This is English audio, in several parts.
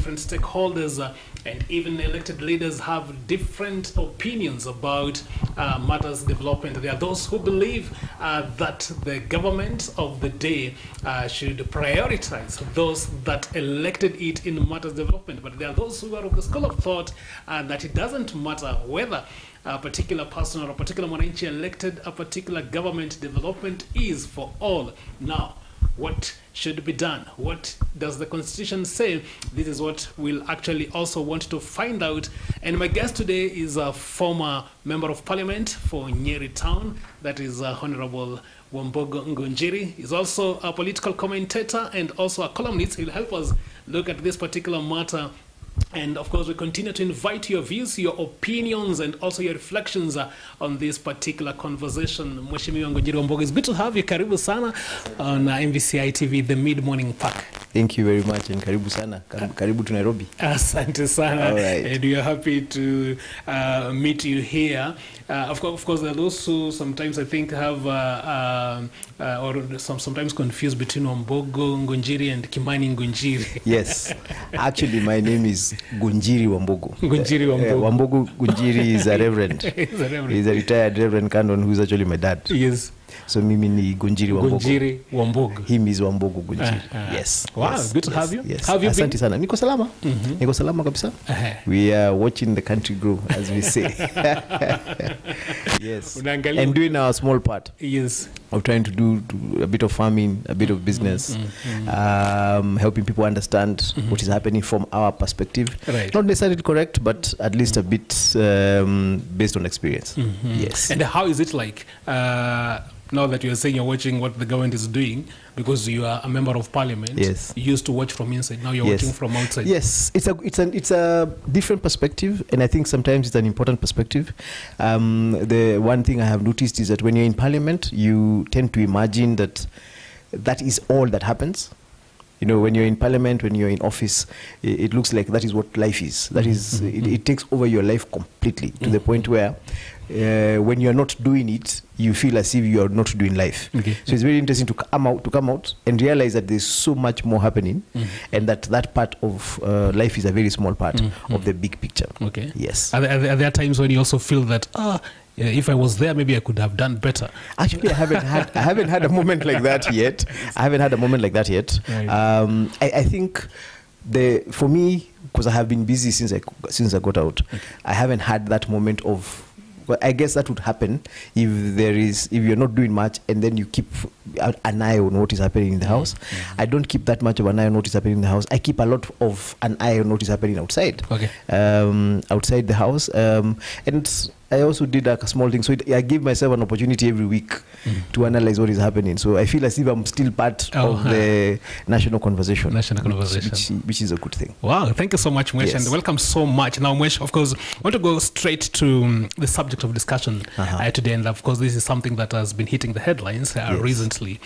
different stakeholders and even elected leaders have different opinions about matters development. There are those who believe that the government of the day should prioritize those that elected it in matters development. But there are those who are of the school of thought that it doesn't matter whether a particular person or a particular mwananchi elected a particular government, development is for all. Now, what should be done? What does the Constitution say? This is what we'll actually also want to find out. And my guest today is a former Member of Parliament for Nyeri Town, that is Honorable Wambogo Ngunjiri. He's also a political commentator and also a columnist. He'll help us look at this particular matter. And of course, we continue to invite your views, your opinions, and also your reflections on this particular conversation. Mheshimiwa Ngunjiri Wambogo, it's good to have you. Karibu sana on MVCI TV, the Mid-Morning Pack. Thank you very much, and karibu sana. Karibu to Nairobi. Asante sana. All right. And we are happy to meet you here. Of course, there are those who sometimes I think have or sometimes confused between Wambogo Ngunjiri and Kimani Ngunjiri. Yes, actually, my name is Ngunjiri Wambogo. Ngunjiri Wambogo. Wambogo Ngunjiri is a reverend. He's a reverend. He's a retired reverend canon who's actually my dad. Yes. So mimi ni Ngunjiri Wambogo. Ngunjiri Wambogo. Him is Wambogo Ngunjiri. Yes. Wow, yes, good to yes, have you. Yes. How have you been? Asante sana. Niko salama. Niko salama kabisa. We are watching the country grow, as we say. Yes. And doing our small part. Yes. Of trying to do a bit of farming, a bit of business, helping people understand what is happening from our perspective. Right. Not necessarily correct, but at least a bit based on experience. Yes. And how is it like now that you're saying you're watching what the government is doing, because you are a member of parliament? Yes. You used to watch from inside, now you're watching from outside. Yes, it's a different perspective, and I think sometimes it's an important perspective. The one thing I have noticed is that when you're in parliament, you tend to imagine that that is all that happens. You know, when you're in parliament, when you're in office, it looks like that is what life is. That is, it takes over your life completely, to the point where when you're not doing it, you feel as if you are not doing life. Okay. So it's very interesting to come out and realize that there's so much more happening, and that part of life is a very small part of the big picture. Okay. Yes. Are there times when you also feel that, if I was there, maybe I could have done better? Actually, I haven't had a moment like that yet. I haven't had a moment like that yet. Right. I think for me, because I have been busy since I got out, I haven't had that moment of. Well, I guess that would happen if you're not doing much and then you keep an eye on what is happening in the house. I don't keep that much of an eye on what is happening in the house. I keep a lot of an eye on what is happening outside. Okay. Outside the house. And I also did a small thing. So I give myself an opportunity every week to analyze what is happening. So I feel as if I'm still part of the national conversation. Which is a good thing. Wow, thank you so much, Mwesh, and welcome so much. Now, Mwesh, of course, I want to go straight to the subject of discussion today. And of course, this is something that has been hitting the headlines recently.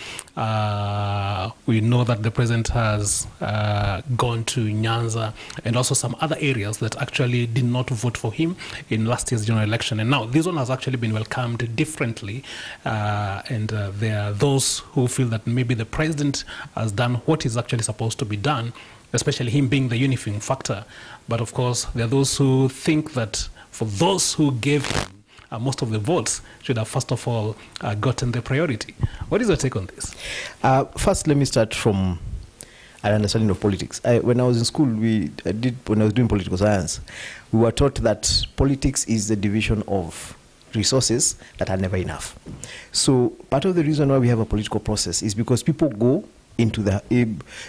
We know that the president has gone to Nyanza and also some other areas that actually did not vote for him in last year's general election. And now this one has actually been welcomed differently. And there are those who feel that maybe the president has done what is actually supposed to be done, especially him being the unifying factor. But of course, there are those who think that for those who gave him most of the votes should have first of all gotten the priority. What is your take on this? First, let me start from an understanding of politics. When I was in school, when I was doing political science, we were taught that politics is the division of resources that are never enough. So part of the reason why we have a political process is because people go into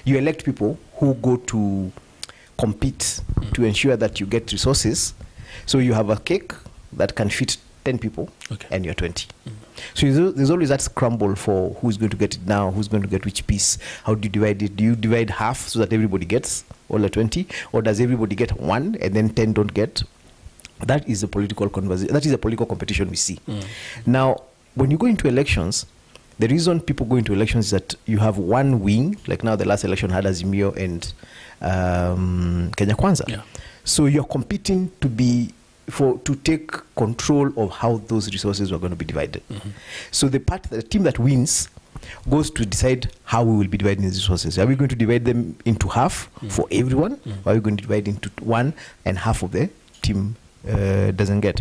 you elect people who go to compete to ensure that you get resources. So you have a cake that can fit 10 people, and you're 20. So there's always that scramble for who's going to get it now, who's going to get which piece, how do you divide it? Do you divide half so that everybody gets all the 20, or does everybody get one and then 10 don't get? That is a political conversation. That is a political competition we see. Now, when you go into elections, the reason people go into elections is that you have one wing, like now the last election had Azimio and Kenya Kwanza. Yeah. So you're competing to take control of how those resources are going to be divided. So the team that wins goes to decide how we will be dividing these resources. Are we going to divide them into half for everyone? Or are we going to divide into one and half of the team doesn't get?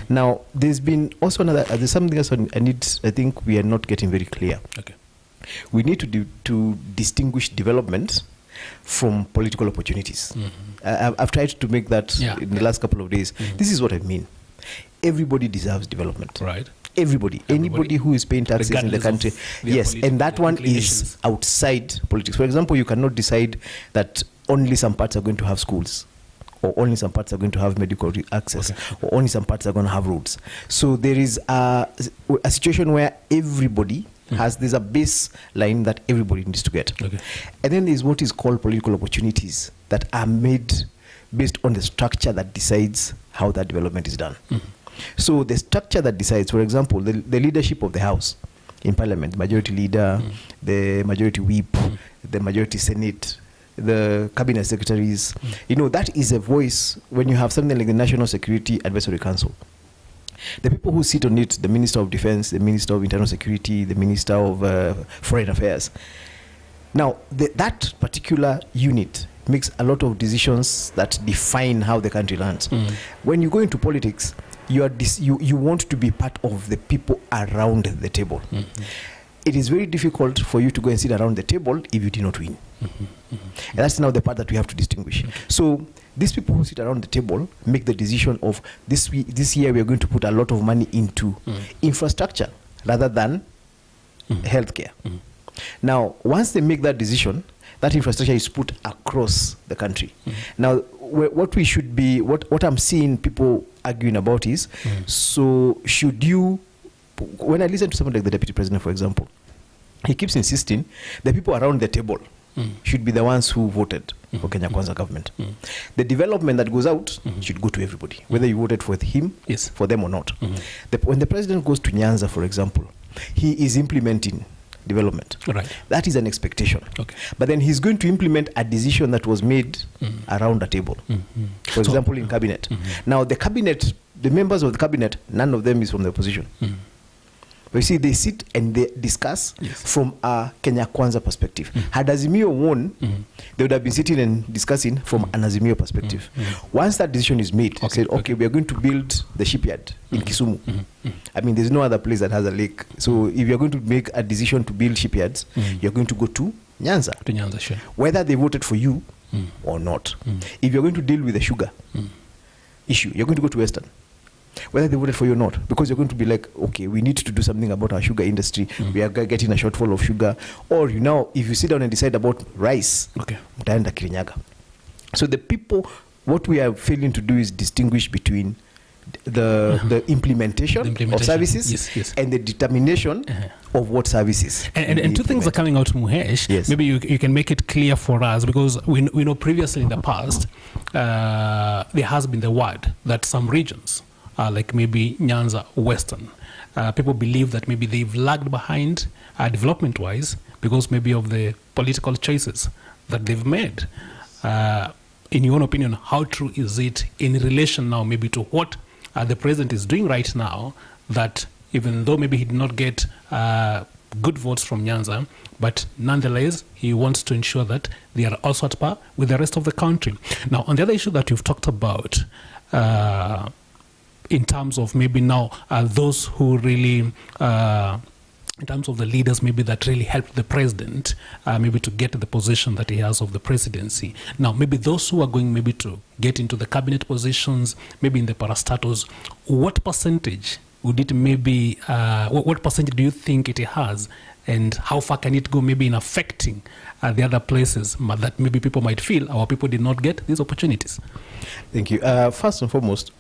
Now, there's been also there's something else I think we are not getting very clear. Okay. We need to distinguish development from political opportunities. I've tried to make that in the last couple of days. This is what I mean. Everybody deserves development. Right. Everybody. Anybody who is paying taxes in the country. Yes, and that one is outside politics. For example, you cannot decide that only some parts are going to have schools, or only some parts are going to have medical access, or only some parts are going to have roads. So there is a situation where everybody there's a baseline that everybody needs to get. Okay. And then there's what is called political opportunities that are made based on the structure that decides how that development is done. So the structure that decides, for example, the leadership of the House in Parliament, the majority leader, the majority whip, the majority Senate, the cabinet secretaries, that is a voice when you have something like the National Security Advisory Council. The people who sit on it, the Minister of Defense, the Minister of Internal Security, the Minister of Foreign Affairs. Now, that particular unit makes a lot of decisions that define how the country runs. When you go into politics, you want to be part of the people around the table. It is very difficult for you to go and sit around the table if you did not win. And that's now the part that we have to distinguish. So these people who sit around the table make the decision of this year we are going to put a lot of money into infrastructure rather than healthcare. Now, once they make that decision, that infrastructure is put across the country. Now, what I'm seeing people arguing about is, so should you, when I listen to someone like the Deputy President, for example, he keeps insisting the people around the table should be the ones who voted for Kenya Kwanza government. The development that goes out should go to everybody, whether you voted for him, for them or not. When the president goes to Nyanza, for example, he is implementing development. Right. That is an expectation. Okay. But then he's going to implement a decision that was made around a table. For example, in cabinet. Now, the cabinet, the members of the cabinet, none of them is from the opposition. But you see, they sit and they discuss from a Kenya Kwanza perspective. Had Azimio won, they would have been sitting and discussing from an Azimio perspective. Once that decision is made, said, okay, we are going to build the shipyard in Kisumu. I mean, there's no other place that has a lake. So if you're going to make a decision to build shipyards, you're going to go to Nyanza. To Nyanza, sure. Whether they voted for you or not. If you're going to deal with the sugar issue, you're going to go to Western. Whether they voted for you or not, because you're going to be like, okay, we need to do something about our sugar industry. We are getting a shortfall of sugar. Or if you sit down and decide about rice, mtaenda Kirinyaga. So the people, what we are failing to do is distinguish between the implementation of services and the determination of what services. And two things are coming out, Muhesh. Maybe you can make it clear for us, because we know previously in the past, there has been the word that some regions, like maybe Nyanza, Western, people believe that maybe they've lagged behind development-wise because maybe of the political choices that they've made. In your own opinion, how true is it in relation now maybe to what the president is doing right now, that even though maybe he did not get good votes from Nyanza, but nonetheless, he wants to ensure that they are also at par with the rest of the country. Now, on the other issue that you've talked about, in terms of maybe now those who really, in terms of the leaders maybe that really helped the president maybe to get the position that he has of the presidency. Now, maybe those who are going maybe to get into the cabinet positions, maybe in the parastatus, what percentage would it maybe, what percentage do you think it has, and how far can it go maybe in affecting the other places that maybe people might feel our people did not get these opportunities? Thank you. First and foremost,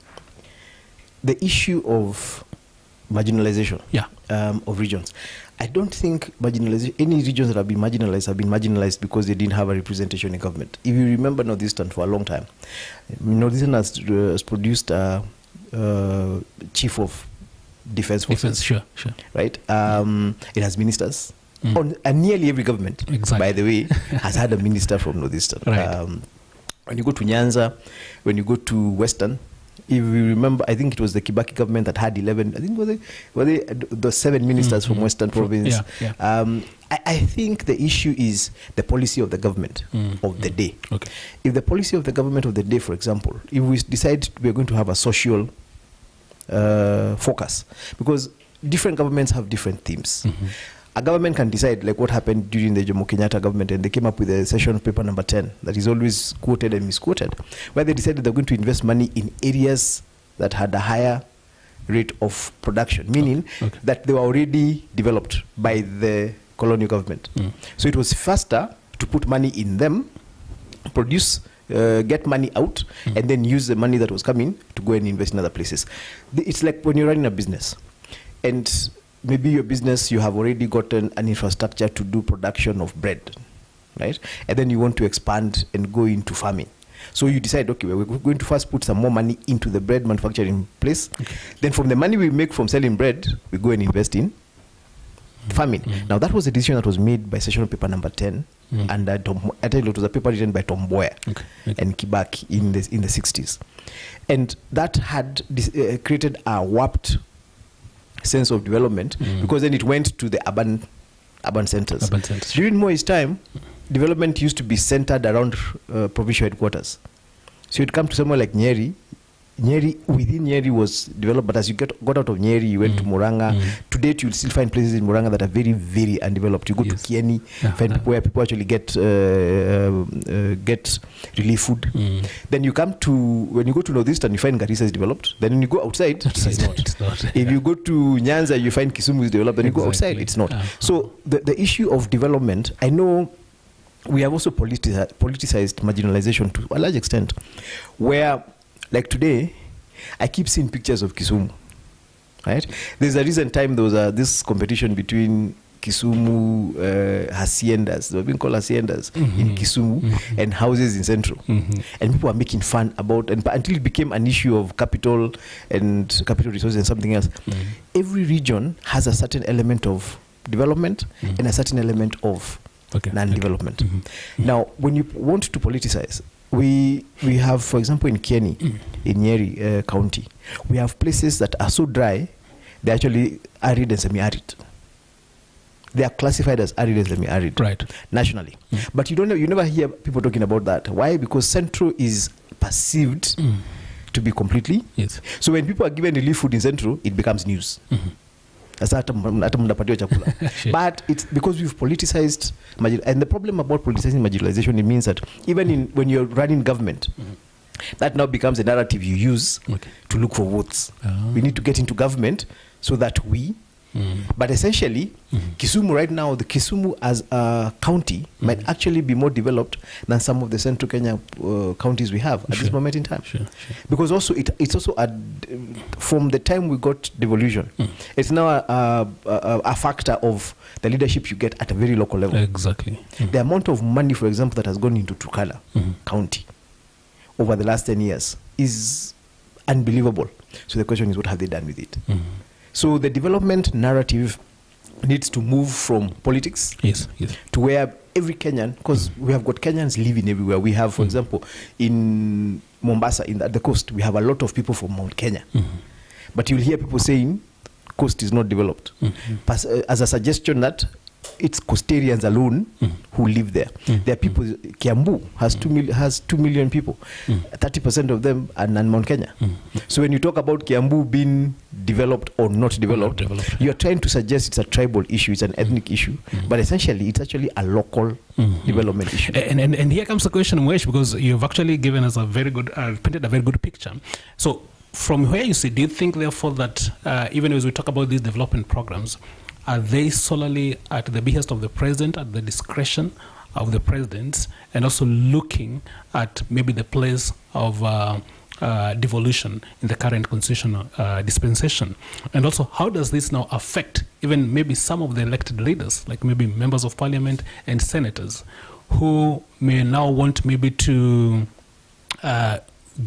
the issue of marginalization of regions. I don't think any regions that have been marginalized because they didn't have a representation in government. If you remember Northeastern for a long time, Northeastern has produced a chief of defense forces. Sure. Right? It has ministers. And nearly every government, by the way, has had a minister from Northeastern. Right. When you go to Nyanza, when you go to Western, if we remember, I think it was the Kibaki government that had 11, I think were they the 7 ministers from Western Province. I think the issue is the policy of the government of the day. Okay. If the policy of the government of the day, for example, if we decide we're going to have a social focus, because different governments have different themes. A government can decide, like what happened during the Jomo Kenyatta government, and they came up with a session paper number 10 that is always quoted and misquoted, where they decided they're going to invest money in areas that had a higher rate of production, meaning that they were already developed by the colonial government. So it was faster to put money in them, produce, get money out, and then use the money that was coming to go and invest in other places. It's like when you're running a business, and maybe your business, you have already gotten an infrastructure to do production of bread, right? And then you want to expand and go into farming. So you decide, okay, we're going to first put some more money into the bread manufacturing place. Then from the money we make from selling bread, we go and invest in farming. Now that was a decision that was made by session paper number 10, and I tell you, it was a paper written by Tom Mboya and Kibaki in the 60s. And that had created a warped sense of development, because then it went to the urban centers. During Moi's time, development used to be centered around provincial headquarters. So you'd come to somewhere like Nyeri. Within Nyeri was developed, but as you got out of Nyeri, you went to Murang'a. To date, you'll still find places in Murang'a that are very, very undeveloped. You go to Kieni, find people where people actually get relief food. Then you come to, when you go to Northeastern, you find Garissa is developed. Then when you go outside, it's not. If you go to Nyanza, you find Kisumu is developed. Then you go outside, it's not. So the issue of development, I know we have also politicized marginalization to a large extent, where, like today, I keep seeing pictures of Kisumu, right? There's a recent time there was this competition between Kisumu haciendas, they were being called haciendas in Kisumu, and houses in Central. And people were making fun about, and until it became an issue of capital and capital resources and something else. Every region has a certain element of development and a certain element of non-development. Now, when you want to politicize, we have, for example, in Kieni, in Nyeri County, we have places that are so dry, they're actually arid and semi-arid. They are classified as arid and semi-arid nationally. But you never hear people talking about that. Why? Because Central is perceived to be completely. So when people are given relief food in Central, it becomes news. But it's because we've politicized, and the problem about politicizing marginalization, it means that even when you're running government, that now becomes a narrative you use to look for votes. We need to get into government so that we, but essentially, Kisumu right now, the Kisumu as a county might actually be more developed than some of the Central Kenya counties we have at this moment in time. Because also it's also from the time we got devolution, it's now a factor of the leadership you get at a very local level. The amount of money, for example, that has gone into Turkana County over the last 10 years is unbelievable. So the question is, what have they done with it? So the development narrative needs to move from politics to where every Kenyan, because we have got Kenyans living everywhere. We have, for example, in Mombasa, at the coast, we have a lot of people from Mount Kenya. But you'll hear people saying coast is not developed. As a suggestion that it's coastarians alone who live there. There are people, Kiambu has 2 million people. 30% of them are non-Mount Kenya. So when you talk about Kiambu being developed or not developed, you're trying to suggest it's a tribal issue, it's an ethnic issue, but essentially it's actually a local development issue. And here comes the question, Mwesh, because you've actually given us a very good, painted a very good picture. So from where you see, do you think therefore that even as we talk about these development programs, are they solely at the behest of the president, at the discretion of the presidents, and also looking at maybe the place of devolution in the current constitutional dispensation? And also, how does this now affect even maybe some of the elected leaders, like maybe members of parliament and senators, who may now want maybe to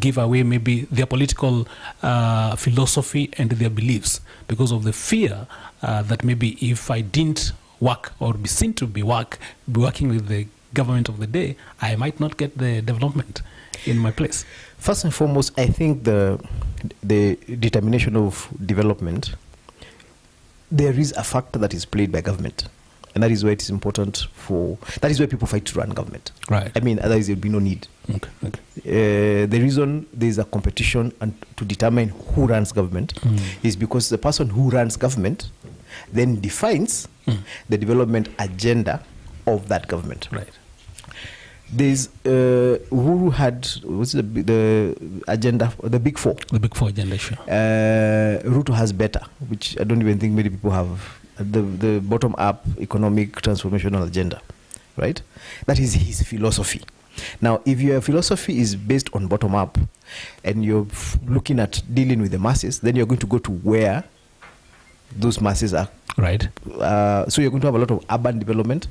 give away maybe their political philosophy and their beliefs because of the fear that maybe if I didn't work or be seen to be working with the government of the day, I might not get the development in my place. First and foremost, I think the determination of development, there is a factor that is played by government. And that is why it is important that is why people fight to run government. Right. I mean, otherwise there will be no need. Okay. The reason there is a competition to determine who runs government is because the person who runs government then defines the development agenda of that government. Right. There's Uhuru had the agenda, the Big Four. The Big Four agenda, sure. Ruto has better, which I don't even think many people have. The bottom-up economic transformational agenda, right? That is his philosophy. Now, if your philosophy is based on bottom-up and you're looking at dealing with the masses, then you're going to go to where those masses are. Right. So you're going to have a lot of urban development,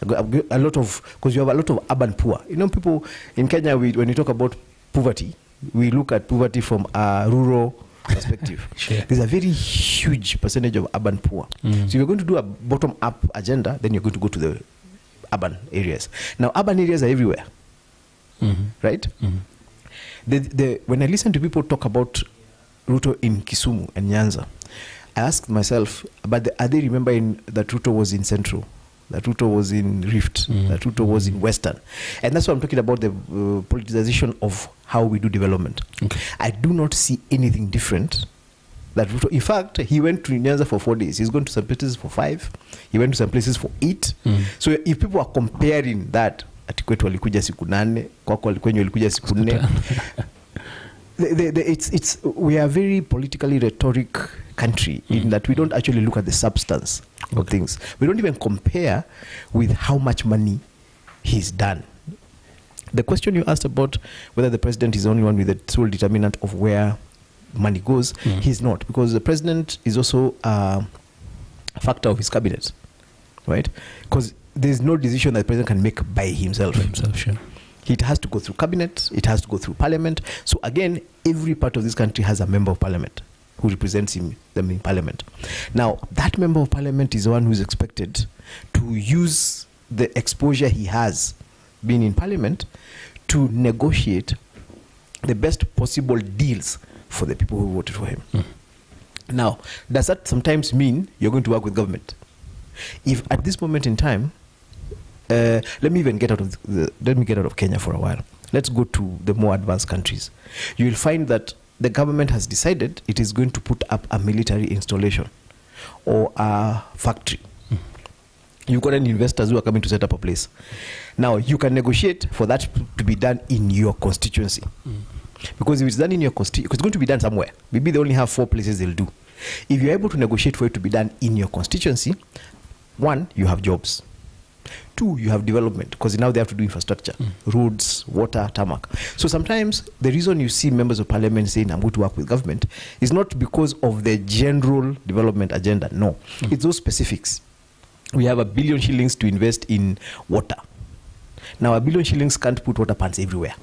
because you have a lot of urban poor. You know, people in Kenya, when you talk about poverty, we look at poverty from a rural perspective. Sure. There's a very huge percentage of urban poor. So if you're going to do a bottom-up agenda, then you're going to go to the urban areas. Now, urban areas are everywhere, right? When I listen to people talk about Ruto in Kisumu and Nyanza, I ask myself, are they remembering that Ruto was in Central, that Ruto was in Rift, that Ruto was in Western? And that's what I'm talking about, the politicization of how we do development. Okay. I do not see anything different. That Ruto, in fact, he went to Nyanza for 4 days. He's gone to some places for 5. He went to some places for 8. So if people are comparing that, ati kwetu walikuja siku 8, kwako kwenye walikuja siku 4. We are a very politically rhetoric country in that we don't actually look at the substance of things. We don't even compare with how much money he's done. The question you asked about whether the president is the only one with the sole determinant of where money goes, he's not, because the president is also a factor of his cabinet, right? Because there's no decision that the president can make by himself. Sure. It has to go through cabinet, it has to go through parliament. So again, every part of this country has a member of parliament who represents them in parliament. Now, that member of parliament is the one who is expected to use the exposure he has being in parliament to negotiate the best possible deals for the people who voted for him. Now, does that sometimes mean you're going to work with government? If at this moment in time, let me get out of Kenya for a while. Let's go to the more advanced countries. You will find that the government has decided it is going to put up a military installation or a factory. You've got any investors who are coming to set up a place. Now, you can negotiate for that to be done in your constituency. Because if it's done in your constituency, it's going to be done somewhere. Maybe they only have 4 places they'll do. If you're able to negotiate for it to be done in your constituency, 1, you have jobs. 2, you have development, because now they have to do infrastructure, roads, water, tarmac. So sometimes the reason you see members of parliament saying, I'm going to work with government, is not because of the general development agenda. No, it's those specifics. We have 1 billion shillings to invest in water. Now, 1 billion shillings can't put water pans everywhere.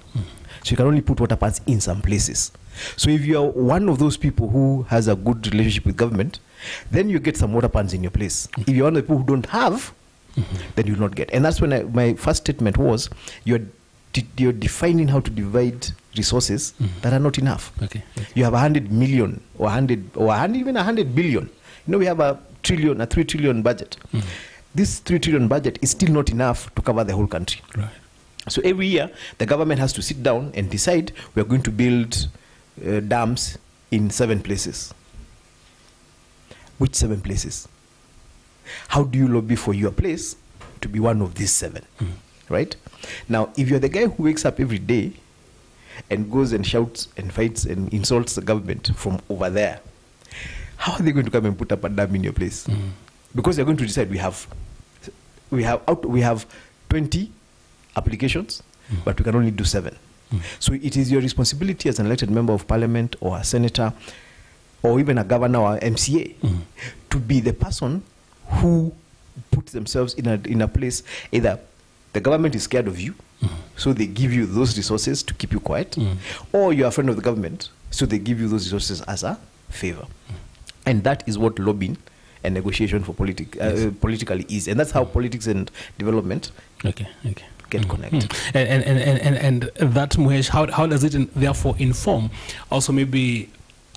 So you can only put water pans in some places. So if you are one of those people who has a good relationship with government, then you get some water pans in your place. If you're one of the people who don't have, then you'll not get. And that's when my first statement was, you're defining how to divide resources that are not enough. Okay. You have 100 million or 100 billion. You know, we have a 3 trillion budget. This 3 trillion budget is still not enough to cover the whole country. Right. So every year, the government has to sit down and decide, we're going to build dams in 7 places. Which 7 places? How do you lobby for your place to be one of these 7? Right? Now, if you're the guy who wakes up every day and goes and shouts and fights and insults the government from over there, how are they going to come and put up a dam in your place? Because they're going to decide, we have 20 applications, but we can only do 7. So it is your responsibility as an elected member of parliament or a senator or even a governor or MCA to be the person who puts themselves in a place, either the government is scared of you, so they give you those resources to keep you quiet, or you're a friend of the government, so they give you those resources as a favor. And that is what lobbying and negotiation for politically is. And that's how politics and development get connected. And that, Muhesh, how does it therefore inform also maybe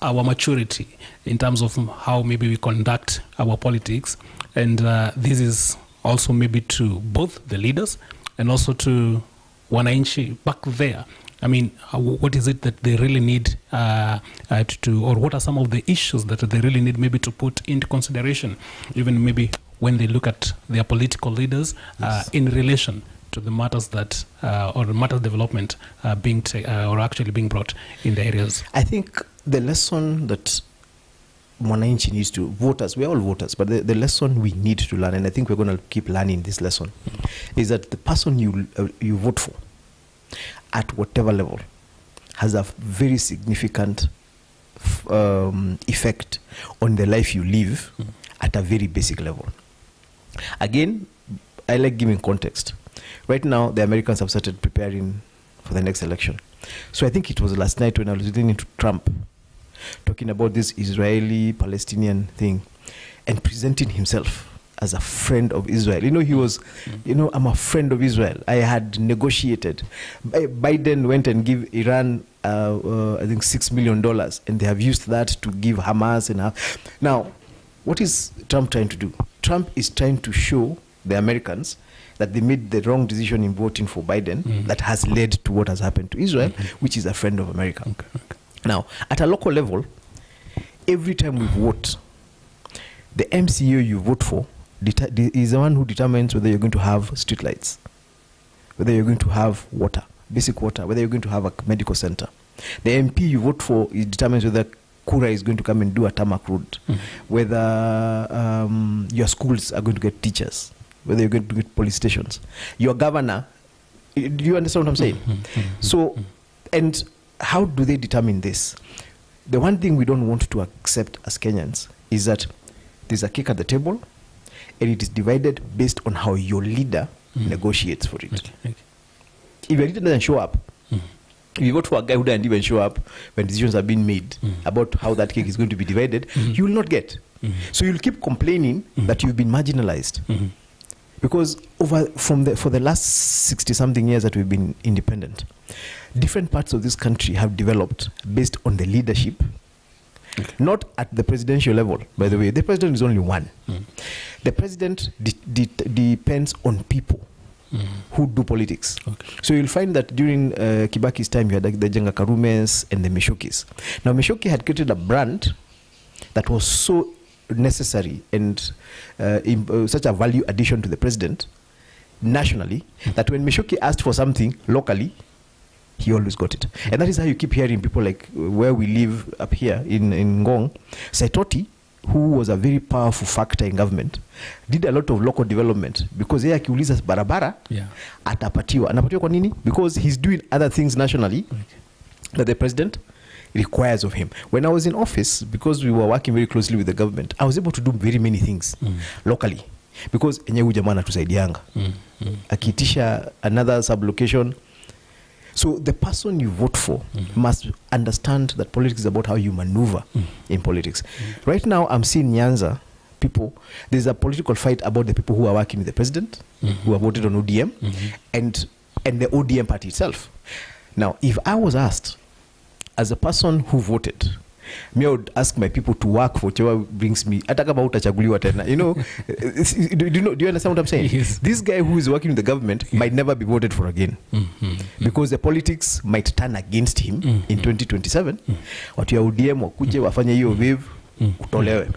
our maturity in terms of how maybe we conduct our politics? And this is also maybe to both the leaders and also to wananchi back there. I mean, what is it that they really need to, or what are some of the issues that they really need maybe to put into consideration, even maybe when they look at their political leaders in relation to the matters that, or the matter development being or actually being brought in the areas? I think the lesson that Mwananchi needs to, voters, we're all voters, but the lesson we need to learn, and I think we're going to keep learning this lesson, is that the person you vote for, at whatever level, has a very significant effect on the life you live at a very basic level. Again, I like giving context. Right now, the Americans have started preparing for the next election. So I think it was last night when I was listening to Trump talking about this Israeli-Palestinian thing and presenting himself as a friend of Israel. You know, he was, I'm a friend of Israel. I had negotiated. Biden went and gave Iran, I think, $6 million, and they have used that to give Hamas. Now, what is Trump trying to do? Trump is trying to show the Americans that they made the wrong decision in voting for Biden that has led to what has happened to Israel, which is a friend of America. Okay. Now, at a local level, every time we vote, the MCO you vote for is the one who determines whether you're going to have streetlights, whether you're going to have water, basic water, whether you're going to have a medical center. The MP you vote for determines whether Kura is going to come and do a tarmac road, whether your schools are going to get teachers, whether you're going to get police stations. Your governor, do you understand what I'm saying? So, and how do they determine this? The one thing we don't want to accept as Kenyans is that there's a cake at the table, and it is divided based on how your leader negotiates for it. Okay. If your leader doesn't show up, if you vote for a guy who doesn't even show up when decisions are being made about how that cake is going to be divided, you will not get. So you'll keep complaining that you've been marginalized. Because for the last 60-something years that we've been independent, different parts of this country have developed based on the leadership, not at the presidential level, by the way. The president is only one. The president depends on people who do politics. Okay. So you'll find that during Kibaki's time, you had the Jenga Karumes and the Meshokis. Now, Meshoki had created a brand that was so necessary and such a value addition to the president nationally that when Meshoki asked for something locally, he always got it. And that is how you keep hearing people like where we live up here in Ngong, Saitoti, who was a very powerful factor in government, did a lot of local development because yeye akiuliza barabara atapatiwa. Anapatiwa kwa nini? Because he's doing other things nationally that the president requires of him. When I was in office, because we were working very closely with the government, I was able to do very many things locally because enye huyu jamaa anatusaidianga. Akiitisha another sublocation. So the person you vote for must understand that politics is about how you maneuver in politics. Right now, I'm seeing Nyanza people, there's a political fight about the people who are working with the president, who are voted on ODM, and the ODM party itself. Now, if I was asked, as a person who voted, me, I would ask my people to work for whatever brings me. You know, do you understand what I'm saying? Yes. This guy who is working with the government might never be voted for again because the politics might turn against him in 2027. Watu ya ODM wakuje wafanye hiyo wave utolewe.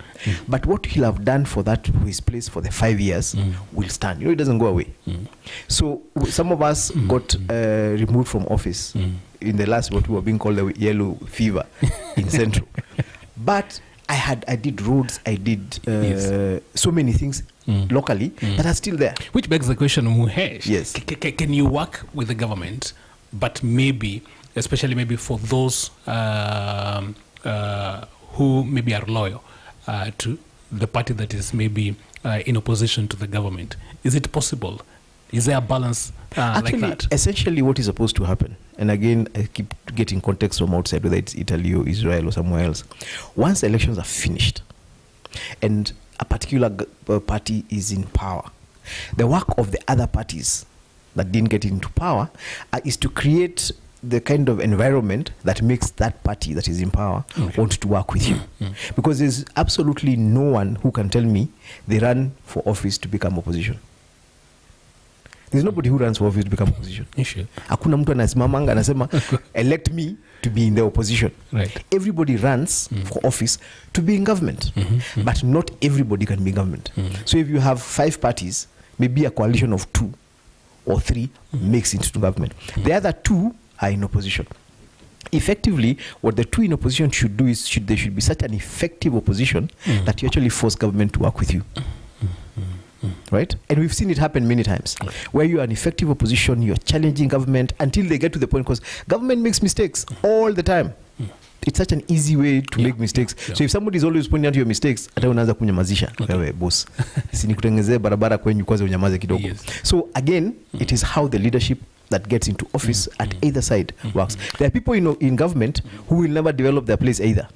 But what he'll have done for that his place for the 5 years will stand. You know, it doesn't go away. So some of us got removed from office in the last, what we were being called the yellow fever in Central. But I did roads, I did so many things locally that are still there. Which begs the question, Muhesh. Yes. Can you work with the government, but maybe, especially maybe for those who maybe are loyal to the party that is maybe in opposition to the government? Is it possible? Is there a balance Actually, like that? Essentially what is supposed to happen, and again, I keep getting context from outside, whether it's Italy or Israel or somewhere else. Once elections are finished and a particular party is in power, the work of the other parties that didn't get into power is to create the kind of environment that makes that party that is in power want to work with you. Because there's absolutely no one who can tell me they run for office to become opposition. There's nobody who runs for office to become opposition. Hakuna mtu anasimamanga anasema elect me to be in the opposition. Right. Everybody runs for office to be in government. But not everybody can be in government. So if you have 5 parties, maybe a coalition of 2 or 3 makes it to government. The other 2 are in opposition. Effectively, what the 2 in opposition should do is there should be such an effective opposition that you actually force government to work with you. Right? And we've seen it happen many times, where you are an effective opposition, you're challenging government until they get to the point, because government makes mistakes all the time. It's such an easy way to make mistakes. So if somebody is always pointing out your mistakes, hata unaanza kunyamazisha. Wewe boss, sinikutengezee barabara kwenyu kwanza unyamaze kidogo. So again, it is how the leadership that gets into office at either side works. There are people in government who will never develop their place either,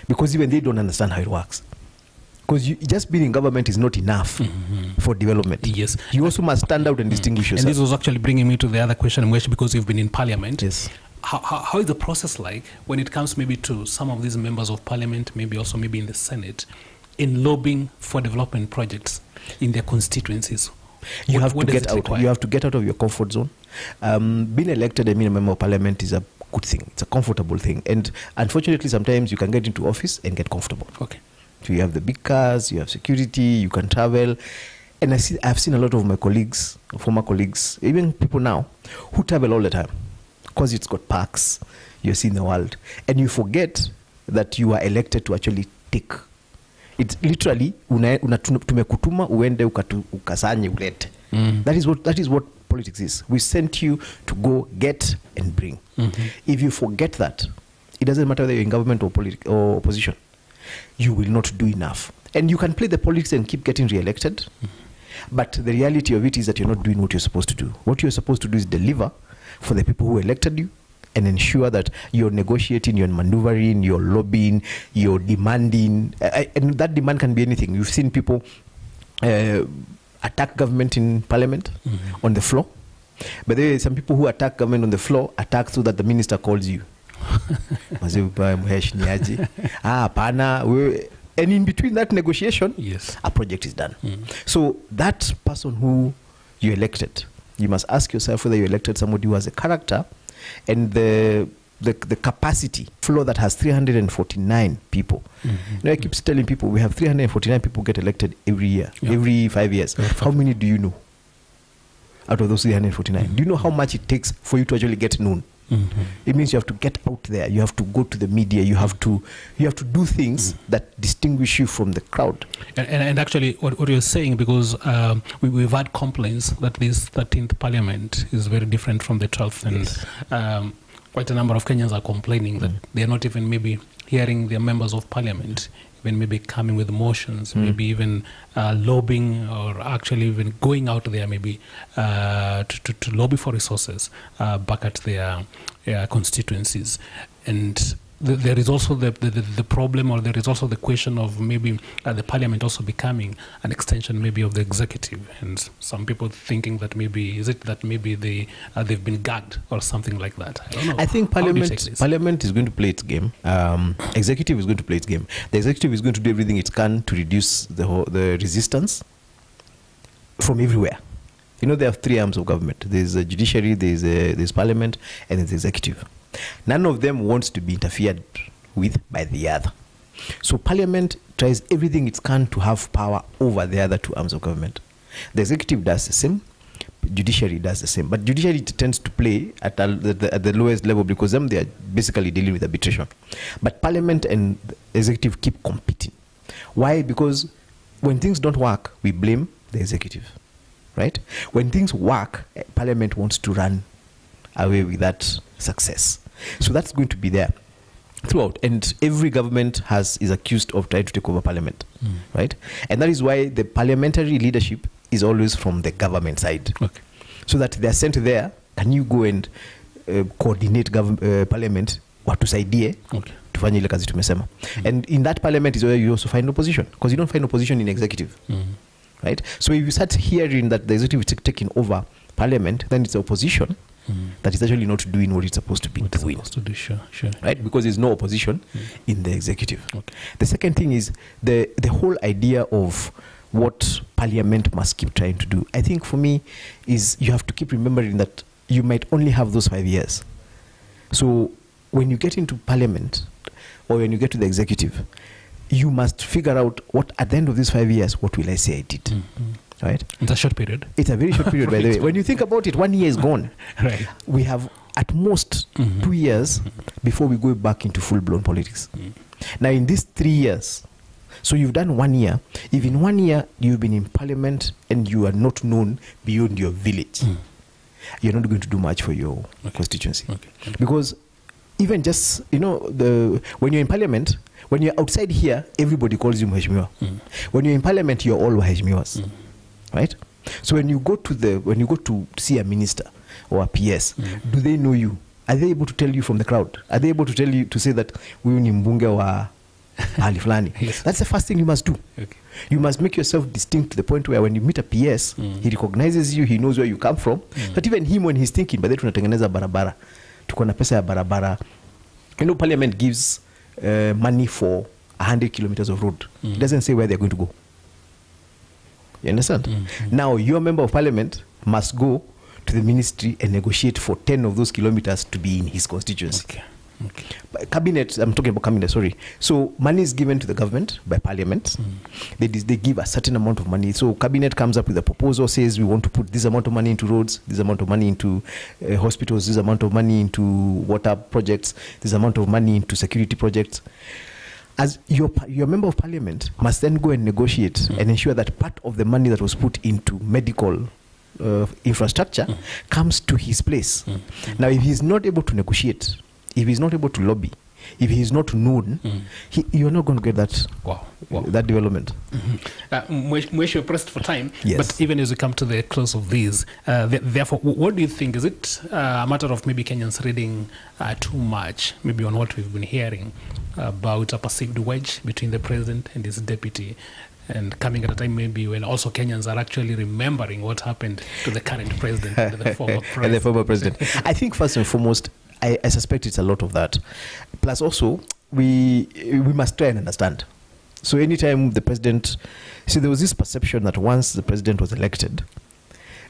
because even they don't understand how it works. Because just being in government is not enough for development. Yes. You also must stand out and distinguish yourself. And this was actually bringing me to the other question, because you've been in parliament. Yes. How is the process like when it comes maybe to some of these members of parliament, maybe also maybe in the Senate, in lobbying for development projects in their constituencies? You have to get out. You have to get out of your comfort zone. Being elected, a member of parliament is a good thing. It's a comfortable thing. And unfortunately, sometimes you can get into office and get comfortable. Okay. So you have the big cars, you have security, you can travel. And I've seen a lot of my colleagues, former colleagues, even people now, who travel all the time. Because it's got parks, you're seeing the world. And you forget that you are elected to actually take. It's literally, tumekutuma uende ukasanye ulete. That is what politics is. We sent you to go get and bring. If you forget that, it doesn't matter whether you're in government or opposition. You will not do enough. And you can play the politics and keep getting re-elected. But the reality of it is that you're not doing what you're supposed to do. What you're supposed to do is deliver for the people who elected you and ensure that you're negotiating, you're maneuvering, you're lobbying, you're demanding. And that demand can be anything. You've seen people attack government in parliament on the floor. But there are some people who attack government on the floor, attack so that the minister calls you. And in between that negotiation, a project is done. So that person who you elected, you must ask yourself whether you elected somebody who has a character and the capacity. Floor that has 349 people. You know, I keep telling people we have 349 people get elected every year, every 5 years. How many do you know out of those 349? Do you know how much it takes for you to actually get known? It means you have to get out there. You have to go to the media. You have to do things that distinguish you from the crowd. And actually, what you're saying, because we've had complaints that this 13th Parliament is very different from the 12th, and quite a number of Kenyans are complaining that they are not even maybe hearing their members of Parliament, even maybe coming with motions, maybe even lobbying, or actually even going out there maybe to lobby for resources back at their constituencies. And there is also the problem, or there is also the question of maybe the parliament also becoming an extension maybe of the executive, and some people thinking that maybe they've been gagged or something like that. I don't know. I think parliament is going to play its game. Executive is going to play its game. The executive is going to do everything it can to reduce the resistance from everywhere. You know, there are 3 arms of government. There's a judiciary, there's parliament, and there's the executive. None of them wants to be interfered with by the other. So parliament tries everything it can to have power over the other 2 arms of government. The executive does the same, judiciary does the same. But judiciary tends to play at the lowest level, because they are basically dealing with arbitration. But parliament and executive keep competing. Why? Because when things don't work, we blame the executive. Right? When things work, parliament wants to run away with that success. So that's going to be there throughout. And every government is accused of trying to take over parliament. Right? And that is why the parliamentary leadership is always from the government side. Okay. So that they are sent there. Can you go and coordinate parliament? Watusaidie. Okay. Tufanye ile kazi tumesema. And in that parliament is where you also find opposition. Because you don't find opposition in executive. Right? So if you start hearing that the executive is taking over parliament, then it's opposition that is actually not doing what it's supposed to be doing. Supposed to do, sure. Right? Because there's no opposition in the executive. Okay. The second thing is the whole idea of what parliament must keep trying to do. I think for me is you have to keep remembering that you might only have those 5 years. So when you get into parliament or when you get to the executive, you must figure out what at the end of these 5 years, what will I say I did? Right? It's a short period. It's a very short period, by the way. When you think about it, 1 year is gone. Right. We have at most 2 years before we go back into full-blown politics. Now, in these 3 years, so you've done 1 year. If in 1 year you've been in parliament and you are not known beyond your village, you're not going to do much for your constituency. Okay. Because even just, when you're in parliament, when you're outside here, everybody calls you Mheshimiwa. When you're in parliament, you're all Mheshimiwas. Right? So when you go to see a minister or a PS, do they know you? Are they able to tell you from the crowd? Are they able to tell you to say that huyu ni mbunge wa hali fulani? Yes. That's the first thing you must do. Okay. You must make yourself distinct to the point where when you meet a PS, he recognizes you, he knows where you come from. But even him, when he's thinking, but tunatengeneza barabara, tuko na pesa ya barabara. Parliament gives money for 100 kilometers of road. It doesn't say where they're going to go. You understand? Now, your member of parliament must go to the ministry and negotiate for 10 of those kilometers to be in his constituency. Okay. Cabinet, I'm talking about cabinet, sorry. So money is given to the government by parliament. They give a certain amount of money. So cabinet comes up with a proposal, says we want to put this amount of money into roads, this amount of money into hospitals, this amount of money into water projects, this amount of money into security projects. As your member of parliament must then go and negotiate and ensure that part of the money that was put into medical infrastructure comes to his place. Now, if he's not able to negotiate, if he's not able to lobby, if he's not known, you're not going to get that that development. We're pressed for time, yes. But even as we come to the close of these, therefore, what do you think? Is it a matter of maybe Kenyans reading too much, maybe on what we've been hearing about a perceived wedge between the president and his deputy, and coming at a time maybe when also Kenyans are actually remembering what happened to the current president and the former president? And the former president. I think first and foremost, I suspect it's a lot of that. Plus also, we must try and understand. So anytime the president, there was this perception that once the president was elected,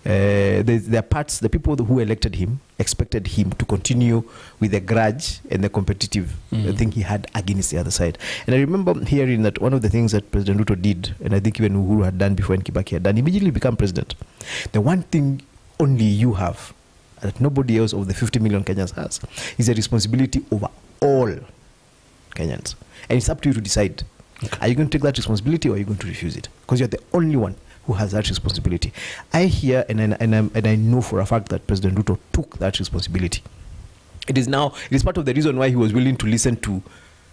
the people who elected him expected him to continue with the grudge and the competitive thing he had against the other side. And I remember hearing that one of the things that President Ruto did, and I think even Uhuru had done before and Kibaki had done, immediately become president. The one thing only you have that nobody else of the 50 million Kenyans has is a responsibility over all Kenyans. And it's up to you to decide. Okay. Are you going to take that responsibility or are you going to refuse it? Because you're the only one who has that responsibility. I hear and I know for a fact that President Ruto took that responsibility. It is part of the reason why he was willing to listen to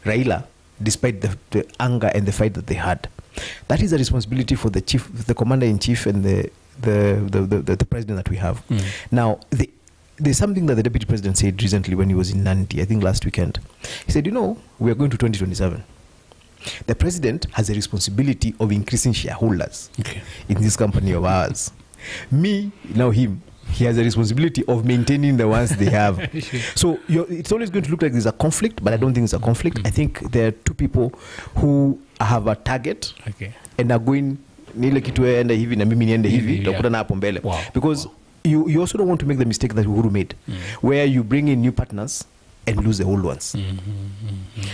Raila despite the anger and the fight that they had. That is a responsibility for the commander-in-chief and the president that we have. Now, there's something that the deputy president said recently when he was in Nandi, I think last weekend. He said, we are going to 2027. The president has a responsibility of increasing shareholders in this company of ours. He has a responsibility of maintaining the ones they have. So it's always going to look like there's a conflict, but I don't think it's a conflict. I think there are two people who have a target and are going because you also don't want to make the mistake that Uhuru made, where you bring in new partners and lose the old ones.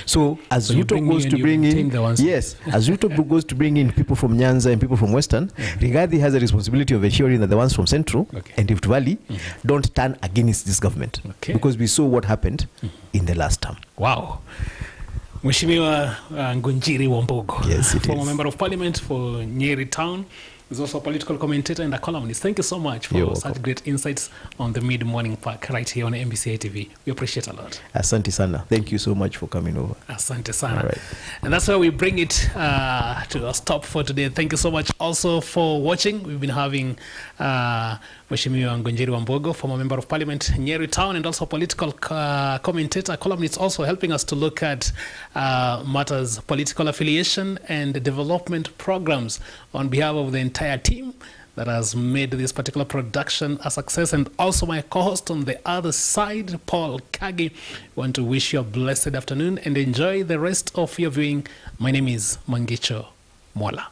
So as Ruto goes to bring in, as Ruto goes to bring in people from Nyanza and people from Western, Rigathi has a responsibility of ensuring that the ones from Central and Rift Valley don't turn against this government, because we saw what happened in the last term. Wow. Mheshimiwa Ngunjiri Wambogo, yes, former member of parliament for Nyeri Town, is also a political commentator and a columnist. Thank you so much for such great insights on the mid-morning park right here on MBCA TV. We appreciate a lot. Asante sana. Thank you so much for coming over. Asante sana. All right. And that's where we bring it to a stop for today. Thank you so much also for watching. We've been having Mheshimiwa Ngunjiri Wambogo, former member of parliament, Nyeri Town, and also political commentator, columnist, also helping us to look at matters, political affiliation and development programs on behalf of the entire team that has made this particular production a success, and also my co-host on the other side, Paul Kagi. I want to wish you a blessed afternoon and enjoy the rest of your viewing. My name is Mangicho Mola.